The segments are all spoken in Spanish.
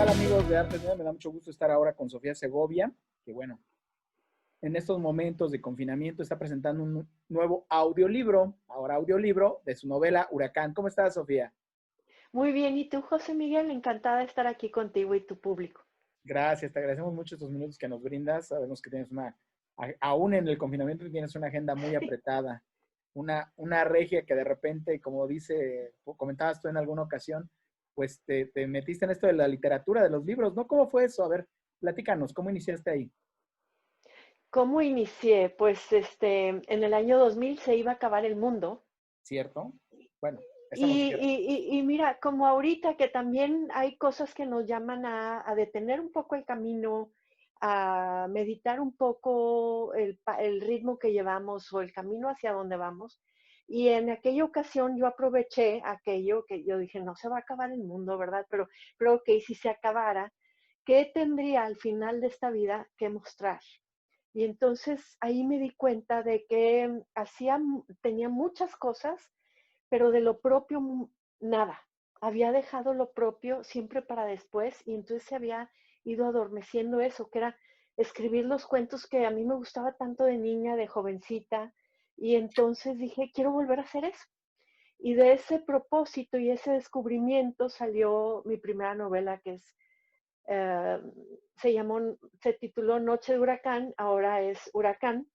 tal amigos de Arte Nueva? Me da mucho gusto estar ahora con Sofía Segovia, que bueno, en estos momentos de confinamiento está presentando un nuevo audiolibro, ahora audiolibro de su novela Huracán. ¿Cómo estás, Sofía? Muy bien, ¿y tú, José Miguel? Encantada de estar aquí contigo y tu público. Gracias, te agradecemos mucho estos minutos que nos brindas. Sabemos que tienes aún en el confinamiento tienes una agenda muy apretada, una regia que de repente, como comentabas tú en alguna ocasión, pues te metiste en esto de la literatura, de los libros, ¿no? ¿Cómo fue eso? A ver, platícanos, ¿cómo iniciaste ahí? ¿Cómo inicié? Pues en el año 2000 se iba a acabar el mundo. ¿Cierto? Bueno, estamos Y, ciertos. mira, como ahorita que también hay cosas que nos llaman a detener un poco el camino, a meditar un poco el ritmo que llevamos o el camino hacia donde vamos. Y en aquella ocasión yo aproveché aquello que yo dije, no se va a acabar el mundo, ¿verdad? Pero ok, si se acabara, ¿qué tendría al final de esta vida que mostrar? Y entonces ahí me di cuenta de que tenía muchas cosas, pero de lo propio nada. Había dejado lo propio siempre para después y entonces se había ido adormeciendo eso, que era escribir los cuentos que a mí me gustaba tanto de niña, de jovencita. Y entonces dije, quiero volver a hacer eso. Y de ese propósito y ese descubrimiento salió mi primera novela, que es eh, se tituló Noche de Huracán, ahora es Huracán,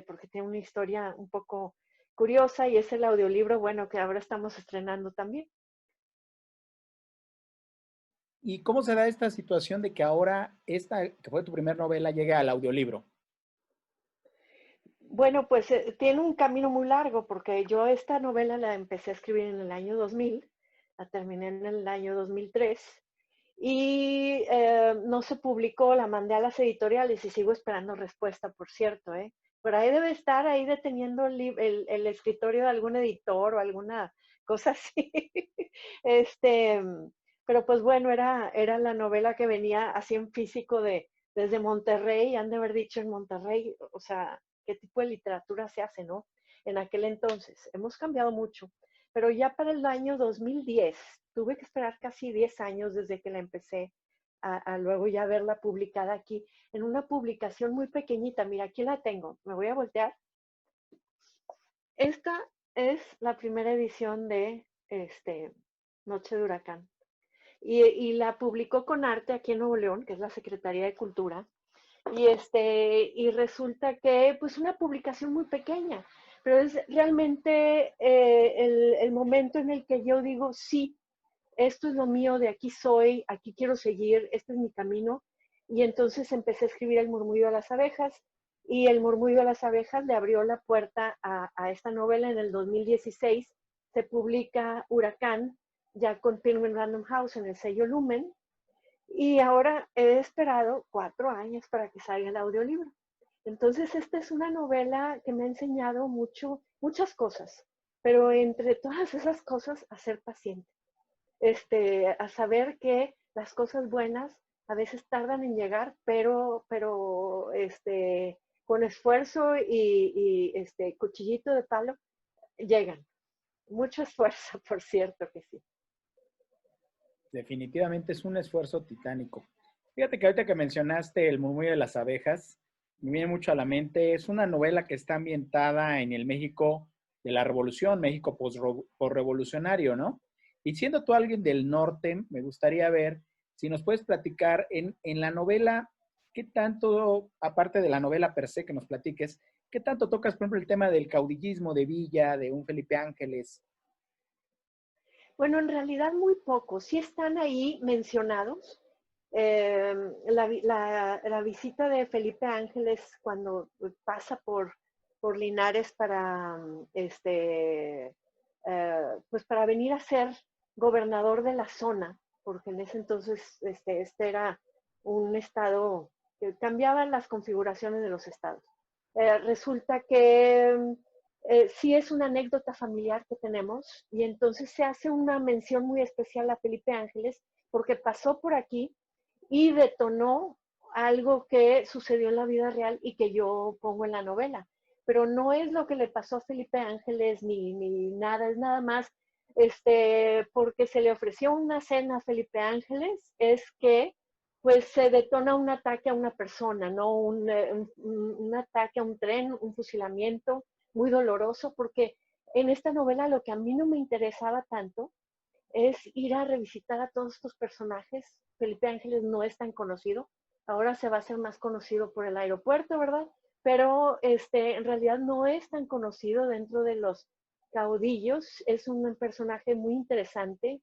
porque tiene una historia un poco curiosa y es el audiolibro, bueno, que ahora estamos estrenando también. ¿Y cómo se da esta situación de que ahora esta, que fue tu primera novela, llegue al audiolibro? Bueno, pues tiene un camino muy largo porque yo esta novela la empecé a escribir en el año 2000, la terminé en el año 2003 y no se publicó, la mandé a las editoriales y sigo esperando respuesta, por cierto, ¿eh? Por ahí debe estar ahí deteniendo el escritorio de algún editor o alguna cosa así. Este, pero pues bueno, era la novela que venía así en físico desde Monterrey, han de haber dicho en Monterrey, o sea, qué tipo de literatura se hace, ¿no? En aquel entonces. Hemos cambiado mucho, pero ya para el año 2010 tuve que esperar casi 10 años desde que la empecé a luego ya verla publicada aquí en una publicación muy pequeñita. Mira, aquí la tengo. Me voy a voltear. Esta es la primera edición de Noche de Huracán. Y la publicó con arte aquí en Nuevo León, que es la Secretaría de Cultura. Y resulta que, pues, una publicación muy pequeña, pero es realmente el momento en el que yo digo, sí, esto es lo mío, de aquí soy, aquí quiero seguir, este es mi camino. Y entonces empecé a escribir El murmullo de las abejas y El murmullo de las abejas le abrió la puerta a esta novela en el 2016. Se publica Huracán, ya con Penguin Random House en el sello Lumen, y ahora he esperado 4 años para que salga el audiolibro. Entonces, esta es una novela que me ha enseñado muchas cosas, pero entre todas esas cosas, a ser paciente, a saber que las cosas buenas a veces tardan en llegar, pero con esfuerzo y cuchillito de palo llegan. Mucho esfuerzo, por cierto que sí. Definitivamente es un esfuerzo titánico. Fíjate que ahorita que mencionaste El murmullo de las abejas, me viene mucho a la mente, es una novela que está ambientada en el México de la Revolución, México posrevolucionario, ¿no? Y siendo tú alguien del norte, me gustaría ver si nos puedes platicar en la novela, qué tanto, aparte de la novela per se que nos platiques, qué tanto tocas, por ejemplo, el tema del caudillismo de Villa, de un Felipe Ángeles. Bueno, en realidad muy pocos. Sí están ahí mencionados. Eh, la visita de Felipe Ángeles cuando pasa por Linares pues para venir a ser gobernador de la zona, porque en ese entonces este era un estado que cambiaban las configuraciones de los estados. Resulta que sí es una anécdota familiar que tenemos y entonces se hace una mención muy especial a Felipe Ángeles porque pasó por aquí y detonó algo que sucedió en la vida real y que yo pongo en la novela. Pero no es lo que le pasó a Felipe Ángeles ni nada, es nada más porque se le ofreció una cena a Felipe Ángeles, es que pues se detona un ataque a una persona, ¿no? Un ataque a un tren, un fusilamiento muy doloroso, porque en esta novela lo que a mí no me interesaba tanto es ir a revisitar a todos estos personajes. Felipe Ángeles no es tan conocido, ahora se va a hacer más conocido por el aeropuerto, ¿verdad? Pero en realidad no es tan conocido dentro de los caudillos, es un personaje muy interesante,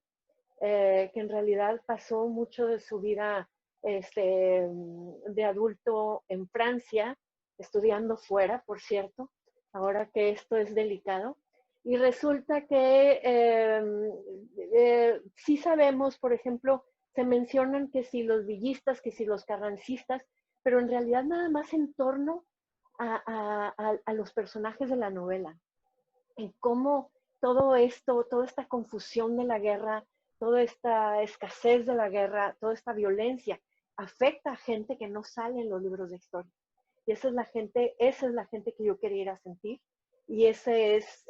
que en realidad pasó mucho de su vida de adulto en Francia, estudiando fuera, por cierto, ahora que esto es delicado. Y resulta que sí sabemos, por ejemplo, se mencionan que si los villistas, que si los carrancistas, pero en realidad nada más en torno a los personajes de la novela, en cómo todo esto, toda esta confusión de la guerra, toda esta escasez de la guerra, toda esta violencia, afecta a gente que no sale en los libros de historia. Y esa es la gente que yo quería ir a sentir. Y esa es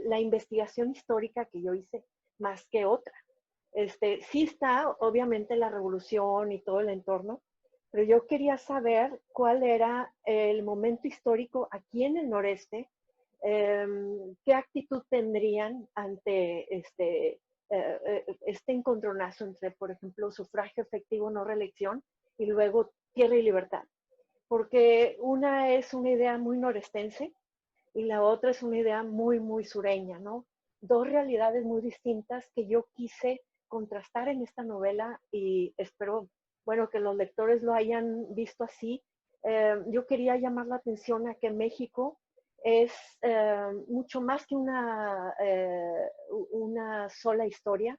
la investigación histórica que yo hice más que otra. Sí está, obviamente, la revolución y todo el entorno, pero yo quería saber cuál era el momento histórico aquí en el noreste, qué actitud tendrían ante este encontronazo entre, por ejemplo, sufragio efectivo, no reelección, y luego tierra y libertad. Porque una es una idea muy norestense y la otra es una idea muy, muy sureña, ¿no? Dos realidades muy distintas que yo quise contrastar en esta novela y espero, bueno, que los lectores lo hayan visto así. Yo quería llamar la atención a que México es mucho más que una sola historia,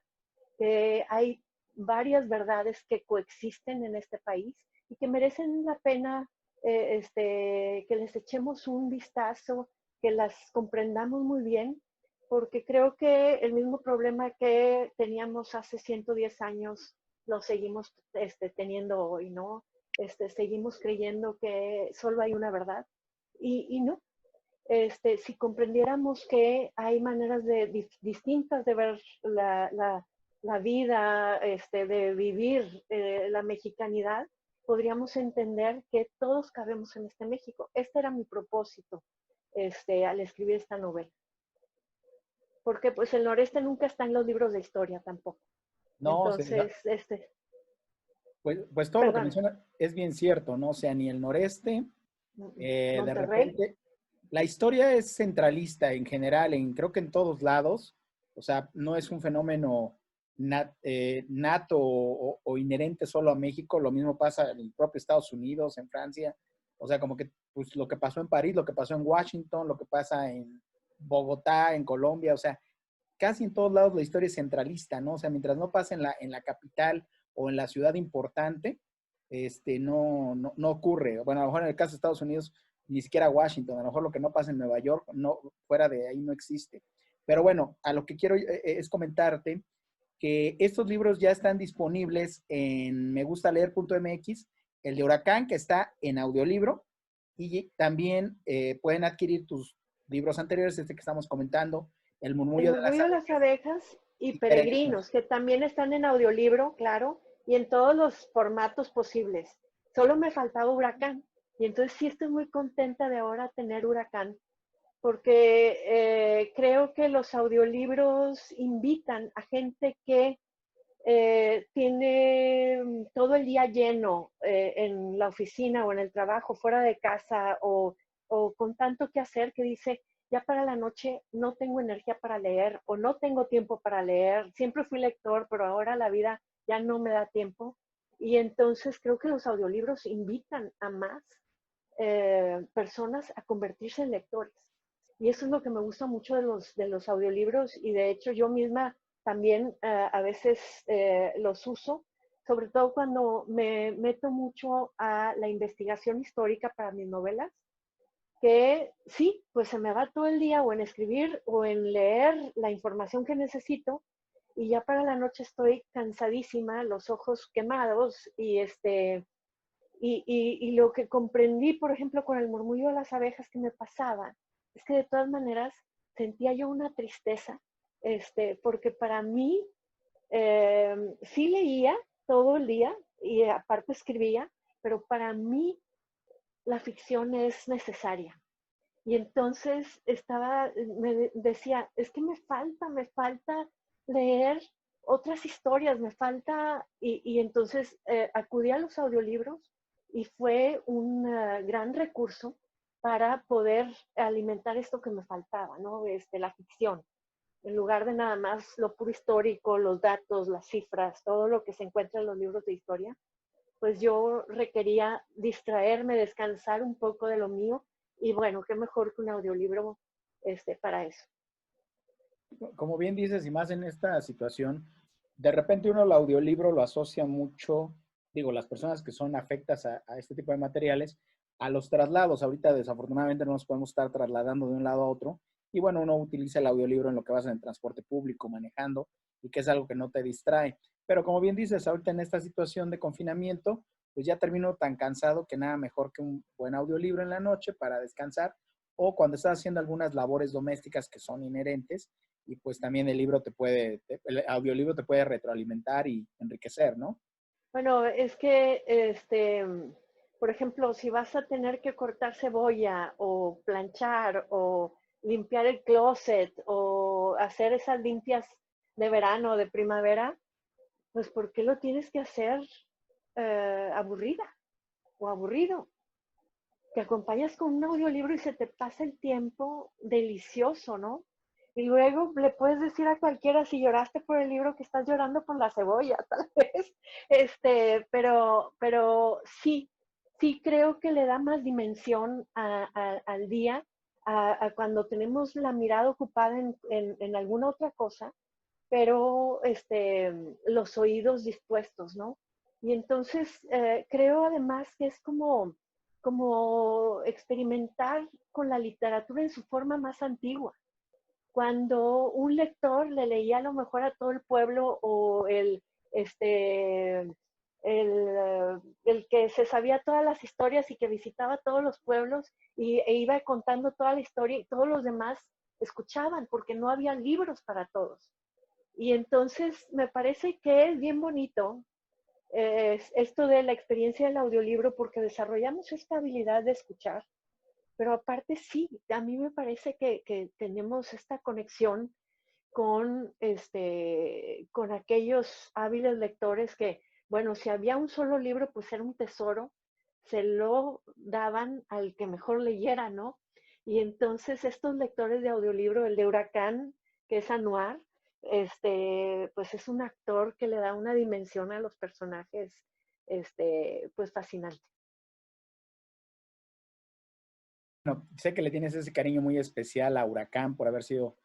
que hay varias verdades que coexisten en este país y que merecen la pena que les echemos un vistazo, que las comprendamos muy bien, porque creo que el mismo problema que teníamos hace 110 años lo seguimos teniendo hoy, ¿no? Seguimos creyendo que solo hay una verdad y no. Si comprendiéramos que hay maneras distintas de ver la vida, de vivir la mexicanidad, podríamos entender que todos cabemos en este México. Este era mi propósito al escribir esta novela. Porque pues el noreste nunca está en los libros de historia tampoco. No, Entonces, pues todo lo que perdón, menciona es bien cierto, ¿no? O sea, ni el noreste, de Monterrey. repente, la historia es centralista en general, creo que en todos lados, o sea, no es un fenómeno nato o inherente solo a México, lo mismo pasa en el propio Estados Unidos, en Francia, o sea, como que pues, lo que pasó en París, lo que pasó en Washington, lo que pasa en Bogotá, en Colombia, o sea, casi en todos lados la historia es centralista, ¿no? O sea, mientras no pase en la capital o en la ciudad importante, no ocurre. Bueno, a lo mejor en el caso de Estados Unidos, ni siquiera Washington, a lo mejor lo que no pasa en Nueva York, no, fuera de ahí no existe. Pero bueno, a lo que quiero es comentarte que estos libros ya están disponibles en megustaleer.mx, el de Huracán, que está en audiolibro, y también pueden adquirir tus libros anteriores, este que estamos comentando, El El murmullo de las murmullo de las abejas abejas y y Peregrinos. Peregrinos, que también están en audiolibro, claro, y en todos los formatos posibles. Solo me faltaba Huracán. Y entonces sí estoy muy contenta de ahora tener Huracán, porque creo que los audiolibros invitan a gente que tiene todo el día lleno en la oficina o en el trabajo, fuera de casa o con tanto que hacer que dice, ya para la noche no tengo energía para leer o no tengo tiempo para leer. Siempre fui lector, pero ahora la vida ya no me da tiempo. Y entonces creo que los audiolibros invitan a más personas a convertirse en lectores. Y eso es lo que me gusta mucho de los audiolibros y de hecho yo misma también a veces los uso, sobre todo cuando me meto mucho a la investigación histórica para mis novelas, que sí, pues se me va todo el día o en escribir o en leer la información que necesito y ya para la noche estoy cansadísima, los ojos quemados y lo que comprendí, por ejemplo, con el murmullo de las abejas que me pasaba, es que de todas maneras sentía yo una tristeza porque para mí sí leía todo el día y aparte escribía, pero para mí la ficción es necesaria. Y entonces me decía, es que me falta leer otras historias, me falta, y entonces acudí a los audiolibros y fue un gran recurso para poder alimentar esto que me faltaba, ¿no? La ficción, en lugar de nada más lo puro histórico, los datos, las cifras, todo lo que se encuentra en los libros de historia, pues yo requería distraerme, descansar un poco de lo mío y bueno, qué mejor que un audiolibro para eso. Como bien dices, y más en esta situación, de repente uno el audiolibro lo asocia mucho, digo, las personas que son afectas a este tipo de materiales, a los traslados. Ahorita desafortunadamente no nos podemos estar trasladando de un lado a otro. Y bueno, uno utiliza el audiolibro en lo que vas en el transporte público, manejando, y que es algo que no te distrae. Pero como bien dices, ahorita en esta situación de confinamiento, pues ya termino tan cansado que nada mejor que un buen audiolibro en la noche para descansar o cuando estás haciendo algunas labores domésticas que son inherentes y pues también el audiolibro te puede retroalimentar y enriquecer, ¿no? Bueno, es que, por ejemplo, si vas a tener que cortar cebolla o planchar o limpiar el closet o hacer esas limpias de verano o de primavera, pues ¿por qué lo tienes que hacer aburrida o aburrido? Te acompañas con un audiolibro y se te pasa el tiempo delicioso, ¿no? Y luego le puedes decir a cualquiera si lloraste por el libro que estás llorando por la cebolla, tal vez. Pero sí, sí creo que le da más dimensión al día, a cuando tenemos la mirada ocupada en alguna otra cosa, pero los oídos dispuestos, ¿no? Y entonces creo además que es como experimentar con la literatura en su forma más antigua. Cuando un lector le leía a lo mejor a todo el pueblo o el que se sabía todas las historias y que visitaba todos los pueblos e iba contando toda la historia y todos los demás escuchaban porque no había libros para todos. Y entonces me parece que es bien bonito esto de la experiencia del audiolibro porque desarrollamos esta habilidad de escuchar, pero aparte sí, a mí me parece que tenemos esta conexión con aquellos hábiles lectores que, bueno, si había un solo libro, pues era un tesoro, se lo daban al que mejor leyera, ¿no? Y entonces estos lectores de audiolibro, el de Huracán, que es Anuar, pues es un actor que le da una dimensión a los personajes, pues fascinante. Bueno, sé que le tienes ese cariño muy especial a Huracán por haber sido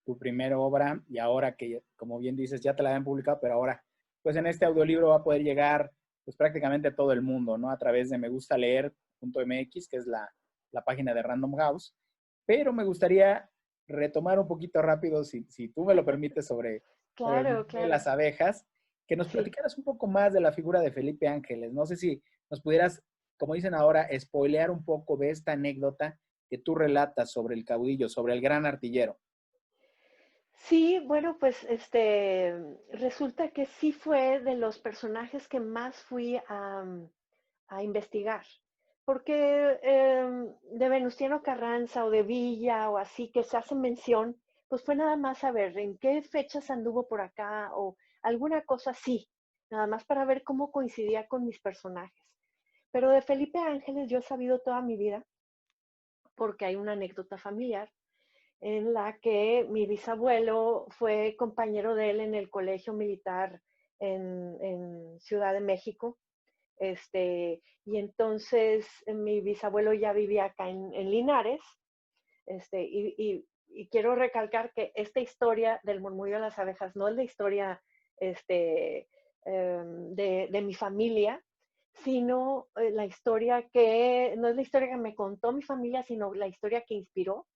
tu primera obra y ahora que, como bien dices, ya te la habían publicado, pero ahora, pues en este audiolibro va a poder llegar pues prácticamente a todo el mundo, ¿no? A través de megustaleer.mx, que es la página de Random House. Pero me gustaría retomar un poquito rápido, si tú me lo permites, sobre el Claro, mundo de claro. las abejas, que nos Sí. platicaras un poco más de la figura de Felipe Ángeles. No sé si nos pudieras, como dicen ahora, spoilear un poco de esta anécdota que tú relatas sobre el caudillo, sobre el gran artillero. Sí, bueno, pues resulta que sí fue de los personajes que más fui a investigar, porque de Venustiano Carranza o de Villa o así que se hace mención, pues fue nada más a ver en qué fechas anduvo por acá o alguna cosa así, nada más para ver cómo coincidía con mis personajes. Pero de Felipe Ángeles yo he sabido toda mi vida porque hay una anécdota familiar en la que mi bisabuelo fue compañero de él en el colegio militar en Ciudad de México. Y entonces mi bisabuelo ya vivía acá en Linares. Y quiero recalcar que esta historia del murmullo de las abejas no es la historia de mi familia, sino la historia no es la historia que me contó mi familia, sino la historia que inspiró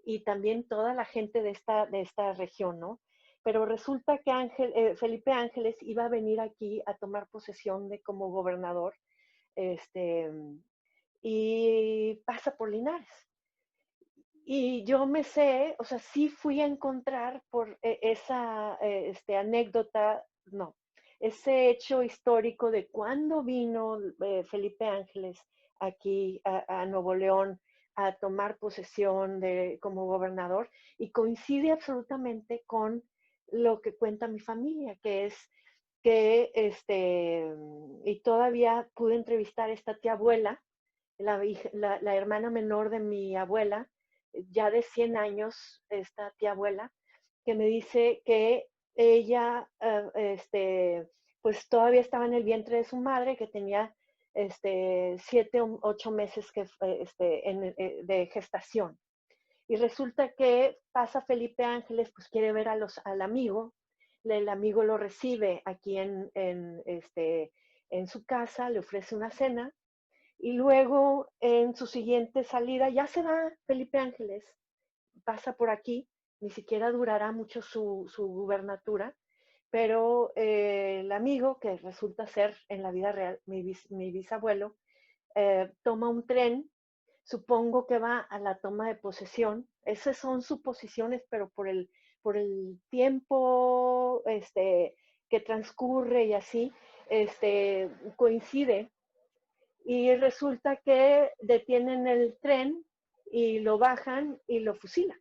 y también toda la gente de esta región, ¿no? Pero resulta que Felipe Ángeles iba a venir aquí a tomar posesión de como gobernador, este, y pasa por Linares. Y yo me sé, o sea, sí fui a encontrar por esa anécdota, no, ese hecho histórico de cuando vino Felipe Ángeles aquí a Nuevo León a tomar posesión como gobernador y coincide absolutamente con lo que cuenta mi familia, que es que, y todavía pude entrevistar a esta tía abuela, la hermana menor de mi abuela, ya de 100 años, esta tía abuela, que me dice que ella, pues todavía estaba en el vientre de su madre, que tenía 7 o 8 meses de gestación. Y resulta que pasa Felipe Ángeles, pues quiere ver al amigo, el amigo lo recibe aquí en su casa, le ofrece una cena, y luego en su siguiente salida ya se va Felipe Ángeles, pasa por aquí, ni siquiera durará mucho su gubernatura, pero el amigo, que resulta ser en la vida real mi bisabuelo, toma un tren, supongo que va a la toma de posesión. Esas son suposiciones, pero por el tiempo que transcurre y así, coincide y resulta que detienen el tren y lo bajan y lo fusilan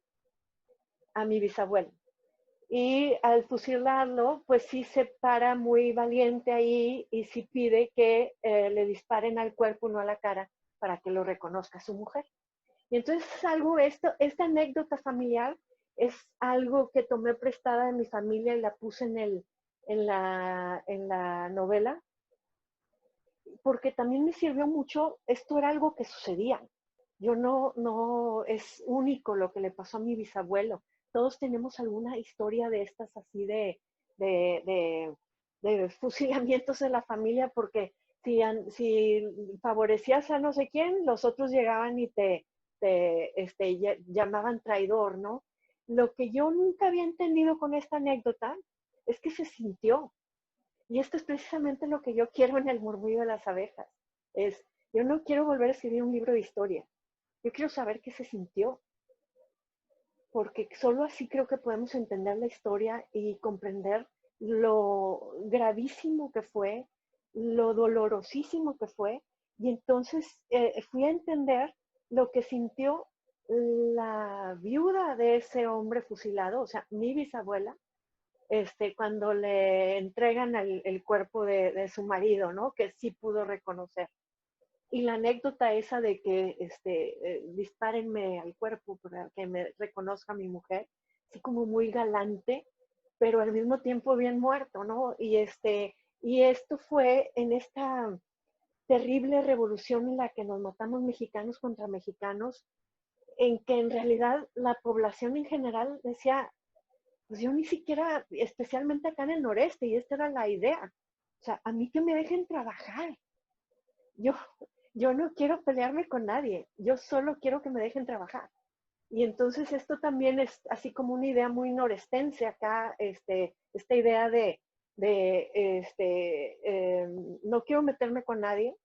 a mi bisabuelo. Y al fusilarlo, pues sí se para muy valiente ahí y sí pide que le disparen al cuerpo, no a la cara, para que lo reconozca su mujer. Y entonces esta anécdota familiar es algo que tomé prestada de mi familia y la puse en la novela, porque también me sirvió mucho, esto era algo que sucedía. Yo no es único lo que le pasó a mi bisabuelo. Todos tenemos alguna historia de estas así de, de, de fusilamientos en la familia, porque si favorecías a no sé quién, los otros llegaban y te llamaban traidor, ¿no? Lo que yo nunca había entendido con esta anécdota es que se sintió, y esto es precisamente lo que yo quiero en el murmullo de las abejas. Es, yo no quiero volver a escribir un libro de historia. Yo quiero saber qué se sintió, porque solo así creo que podemos entender la historia y comprender lo gravísimo que fue, lo dolorosísimo que fue. Y entonces fui a entender lo que sintió la viuda de ese hombre fusilado, o sea, mi bisabuela, cuando le entregan el cuerpo de su marido, ¿no? Que sí pudo reconocer. Y la anécdota esa de que dispárenme al cuerpo para que me reconozca mi mujer, así como muy galante, pero al mismo tiempo bien muerto, ¿no? Y esto fue en esta terrible revolución en la que nos matamos mexicanos contra mexicanos, en que en realidad la población en general decía, pues yo ni siquiera, especialmente acá en el noreste, y esta era la idea. O sea, a mí que me dejen trabajar. Yo, yo no quiero pelearme con nadie, yo solo quiero que me dejen trabajar. Y entonces esto también es así como una idea muy norestense acá, esta idea de no quiero meterme con nadie,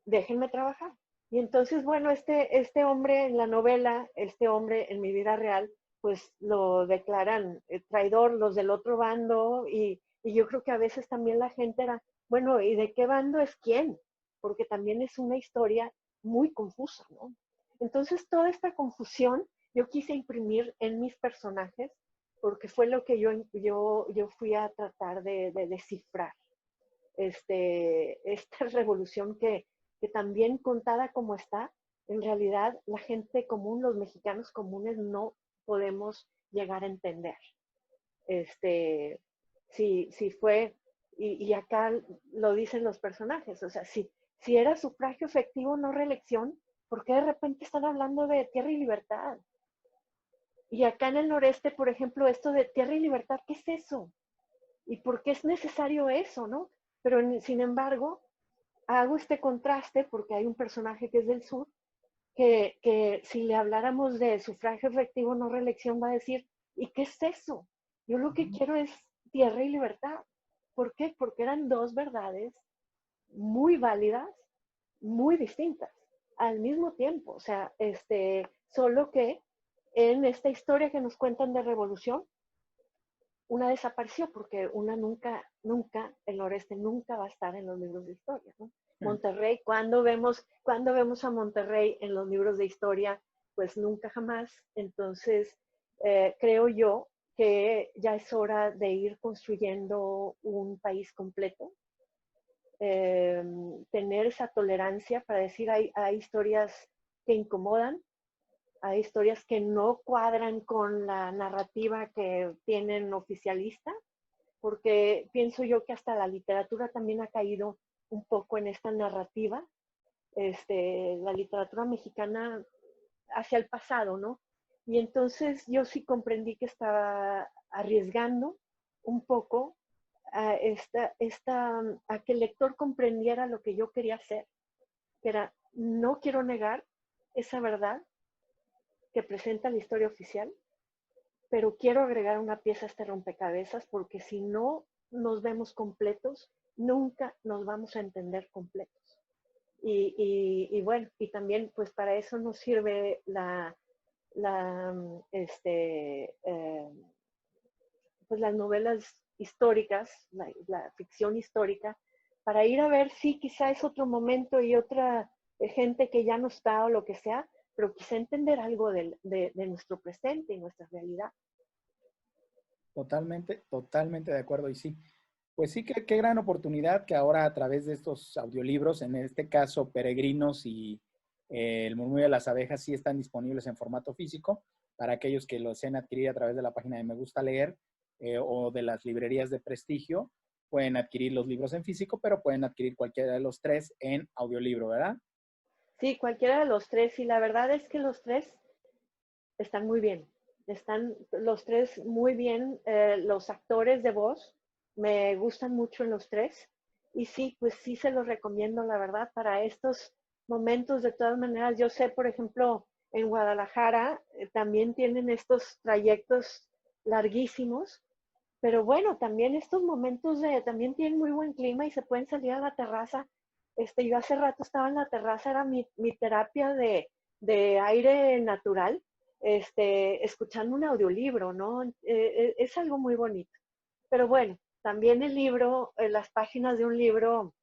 déjenme trabajar. Y entonces, bueno, este hombre en la novela, este hombre en mi vida real, pues lo declaran traidor los del otro bando y yo creo que a veces también la gente era, bueno, ¿y de qué bando es quién? Porque también es una historia muy confusa, ¿no? Entonces, toda esta confusión yo quise imprimir en mis personajes porque fue lo que yo fui a tratar de descifrar. Esta revolución que también contada como está, en realidad la gente común, los mexicanos comunes, no podemos llegar a entender. Si fue, y acá lo dicen los personajes, o sea, si era sufragio efectivo, no reelección, ¿por qué de repente están hablando de tierra y libertad? Y acá en el noreste, por ejemplo, esto de tierra y libertad, ¿qué es eso? ¿Y por qué es necesario eso, no? Pero sin embargo, hago este contraste porque hay un personaje que es del sur que si le habláramos de sufragio efectivo, no reelección, va a decir, ¿y qué es eso? Yo lo que quiero es tierra y libertad. ¿Por qué? Porque eran dos verdades muy válidas, muy distintas, al mismo tiempo. O sea, Solo que en esta historia que nos cuentan de revolución, una desapareció porque una nunca, el noreste nunca va a estar en los libros de historia, ¿no? Monterrey, cuando vemos a Monterrey en los libros de historia? Pues nunca jamás. Entonces, creo yo que ya es hora de ir construyendo un país completo, tener esa tolerancia para decir hay historias que incomodan, hay historias que no cuadran con la narrativa que tienen oficialista, porque pienso yo que hasta la literatura también ha caído un poco en esta narrativa, la literatura mexicana hacia el pasado, ¿no? Y entonces yo sí comprendí que estaba arriesgando un poco a que el lector comprendiera lo que yo quería hacer, que era, no quiero negar esa verdad que presenta la historia oficial, pero quiero agregar una pieza a este rompecabezas porque si no nos vemos completos, nunca nos vamos a entender completos. Y bueno, y también pues para eso nos sirve pues las novelas históricas, la ficción histórica, para ir a ver si quizá es otro momento y otra gente que ya no está o lo que sea, pero quizá entender algo de nuestro presente y nuestra realidad. Totalmente, totalmente de acuerdo. Y sí, pues sí, qué gran oportunidad que ahora a través de estos audiolibros, en este caso Peregrinos y El murmullo de las abejas, sí están disponibles en formato físico para aquellos que lo deseen adquirir a través de la página de Me Gusta Leer o de las librerías de prestigio. Pueden adquirir los libros en físico, pero pueden adquirir cualquiera de los tres en audiolibro, ¿verdad? Sí, cualquiera de los tres. Y la verdad es que los tres están muy bien. Están los tres muy bien. Los actores de voz me gustan mucho en los tres. Y sí, pues sí se los recomiendo, la verdad, para estos momentos. De todas maneras, yo sé, por ejemplo, en Guadalajara también tienen estos trayectos larguísimos. Pero bueno, también estos momentos también tienen muy buen clima y se pueden salir a la terraza. Yo hace rato estaba en la terraza, era mi terapia de aire natural, escuchando un audiolibro, ¿no? Es algo muy bonito. Pero bueno, también el libro, las páginas de un libro,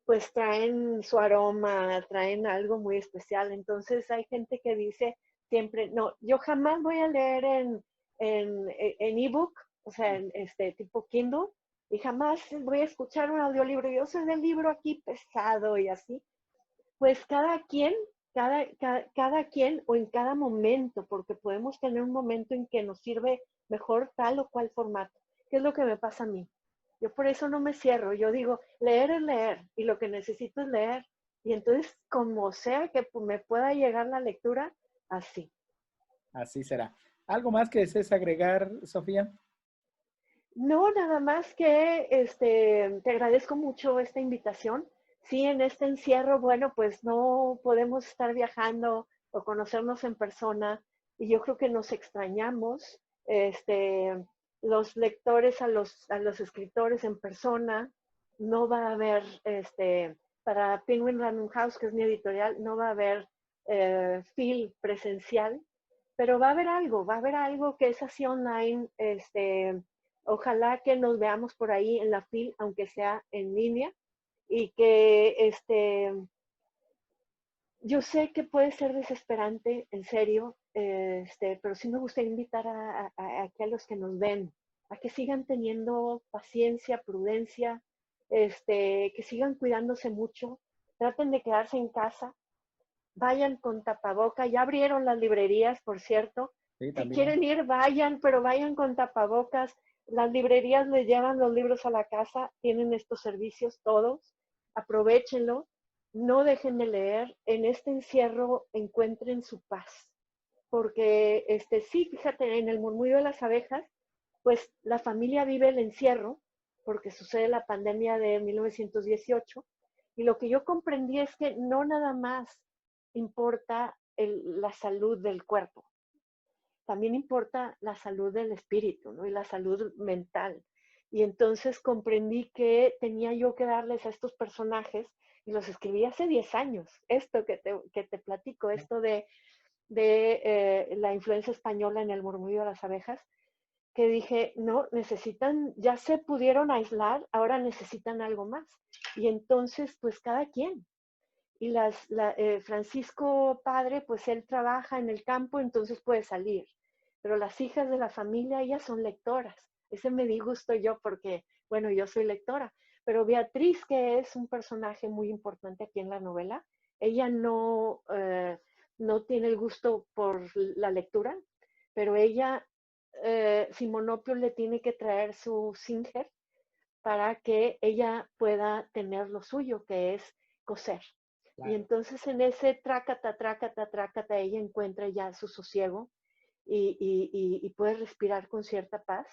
pues traen su aroma, traen algo muy especial. Entonces hay gente que dice siempre, no, yo jamás voy a leer en ebook, o sea, en tipo Kindle, y jamás voy a escuchar un audiolibro. Yo soy del libro aquí pesado y así. Pues cada quien o en cada momento, porque podemos tener un momento en que nos sirve mejor tal o cual formato. ¿Qué es lo que me pasa a mí? Yo por eso no me cierro. Yo digo, leer es leer y lo que necesito es leer. Y entonces, como sea que me pueda llegar la lectura, así. Así será. ¿Algo más que desees agregar, Sofía? No, nada más que te agradezco mucho esta invitación. Sí, en este encierro, bueno, pues no podemos estar viajando o conocernos en persona y yo creo que nos extrañamos, los lectores a los escritores en persona. No va a haber, para Penguin Random House, que es mi editorial, no va a haber feel presencial, pero va a haber algo que es así online, ojalá que nos veamos por ahí en la FIL, aunque sea en línea, y que yo sé que puede ser desesperante, en serio, pero sí me gustaría invitar a los que nos ven, a que sigan teniendo paciencia, prudencia, que sigan cuidándose mucho, traten de quedarse en casa, vayan con tapaboca, ya abrieron las librerías, por cierto. Sí, Si también. quieren ir, vayan, pero vayan con tapabocas. Las librerías les llevan los libros a la casa, tienen estos servicios todos, aprovechenlo, no dejen de leer, en este encierro encuentren su paz, porque sí, fíjate, en el murmullo de las abejas, pues la familia vive el encierro, porque sucede la pandemia de 1918, y lo que yo comprendí es que no nada más importa la salud del cuerpo, también importa la salud del espíritu, ¿no? Y la salud mental. Y entonces comprendí que tenía yo que darles a estos personajes, y los escribí hace 10 años, esto que te platico, esto de la influencia española en el murmullo de las abejas, que dije, no, necesitan, ya se pudieron aislar, ahora necesitan algo más. Y entonces, pues cada quien. Y Francisco padre, pues él trabaja en el campo, entonces puede salir. Pero las hijas de la familia, ellas son lectoras. Ese me di gusto yo porque, bueno, yo soy lectora. Pero Beatriz, que es un personaje muy importante aquí en la novela, ella no tiene el gusto por la lectura, pero ella, Simonopio le tiene que traer su Singer para que ella pueda tener lo suyo, que es coser. Y Claro. entonces en ese trácata, trácata, trácata, ella encuentra ya su sosiego y puede respirar con cierta paz,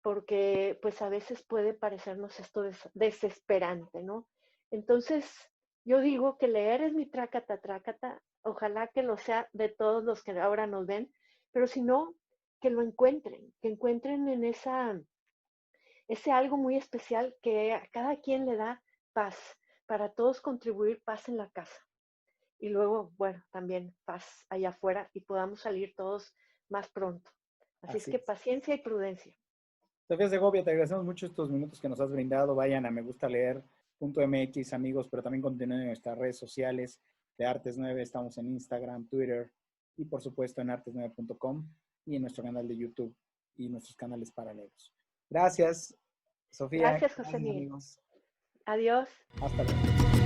porque pues a veces puede parecernos esto desesperante, ¿no? Entonces yo digo que leer es mi trácata, trácata, ojalá que lo sea de todos los que ahora nos ven, pero si no, que encuentren en ese algo muy especial que a cada quien le da paz, para todos contribuir paz en la casa. Y luego, bueno, también paz allá afuera y podamos salir todos más pronto. Así es Así que es. paciencia y prudencia. Sofía Segovia, te agradecemos mucho estos minutos que nos has brindado. Vayan a Me Gusta Leer.mx, amigos, pero también continúen en nuestras redes sociales de Artes 9. Estamos en Instagram, Twitter y, por supuesto, en artes9.com y en nuestro canal de YouTube y nuestros canales paralelos. Gracias, Sofía. Gracias, José Gracias, Miguel. amigos. Adiós. Hasta luego.